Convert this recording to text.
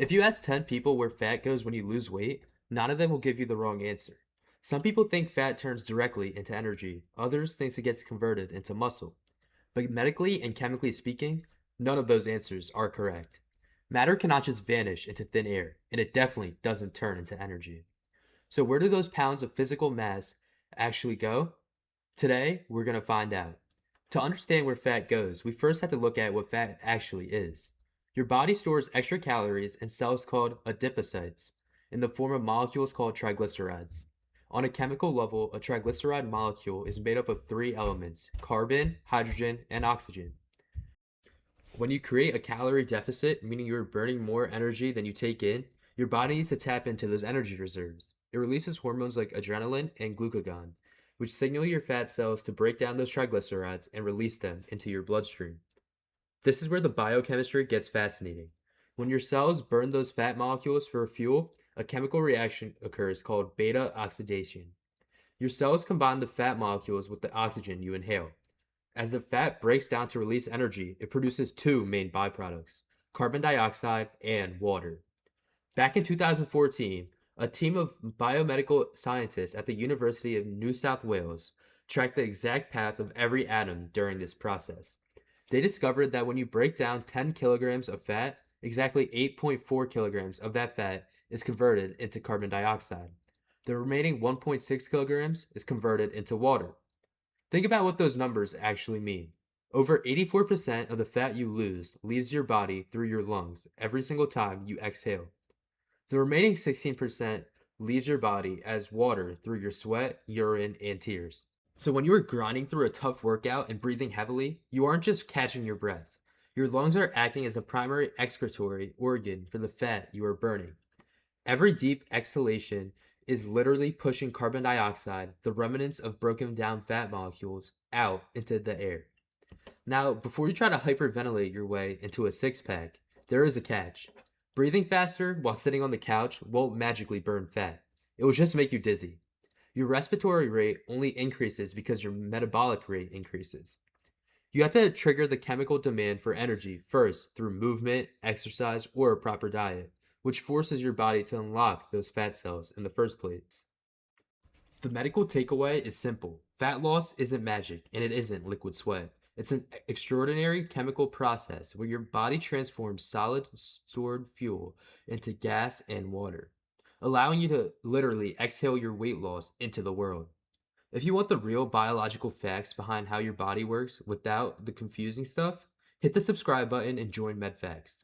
If you ask 10 people where fat goes when you lose weight, none of them will give you the wrong answer. Some people think fat turns directly into energy, others think it gets converted into muscle. But medically and chemically speaking, none of those answers are correct. Matter cannot just vanish into thin air, and it definitely doesn't turn into energy. So, where do those pounds of physical mass actually go? Today, we're going to find out. To understand where fat goes, we first have to look at what fat actually is. Your body stores extra calories in cells called adipocytes in the form of molecules called triglycerides. On a chemical level, a triglyceride molecule is made up of three elements: carbon, hydrogen, and oxygen. When you create a calorie deficit, meaning you're burning more energy than you take in, your body needs to tap into those energy reserves. It releases hormones like adrenaline and glucagon, which signal your fat cells to break down those triglycerides and release them into your bloodstream. This is where the biochemistry gets fascinating. When your cells burn those fat molecules for fuel, a chemical reaction occurs called beta-oxidation. Your cells combine the fat molecules with the oxygen you inhale. As the fat breaks down to release energy, it produces two main byproducts: carbon dioxide and water. Back in 2014, a team of biomedical scientists at the University of New South Wales tracked the exact path of every atom during this process. They discovered that when you break down 10 kilograms of fat, exactly 8.4 kilograms of that fat is converted into carbon dioxide. The remaining 1.6 kilograms is converted into water. Think about what those numbers actually mean. Over 84% of the fat you lose leaves your body through your lungs every single time you exhale. The remaining 16% leaves your body as water through your sweat, urine, and tears. So when you are grinding through a tough workout and breathing heavily, you aren't just catching your breath. Your lungs are acting as a primary excretory organ for the fat you are burning. Every deep exhalation is literally pushing carbon dioxide, the remnants of broken down fat molecules, out into the air. Now, before you try to hyperventilate your way into a six pack, there is a catch. Breathing faster while sitting on the couch won't magically burn fat. It will just make you dizzy. Your respiratory rate only increases because your metabolic rate increases. You have to trigger the chemical demand for energy first through movement, exercise, or a proper diet, which forces your body to unlock those fat cells in the first place. The medical takeaway is simple: fat loss isn't magic, and it isn't liquid sweat. It's an extraordinary chemical process where your body transforms solid stored fuel into gas and water, allowing you to literally exhale your weight loss into the world. If you want the real biological facts behind how your body works without the confusing stuff, hit the subscribe button and join MedFacts.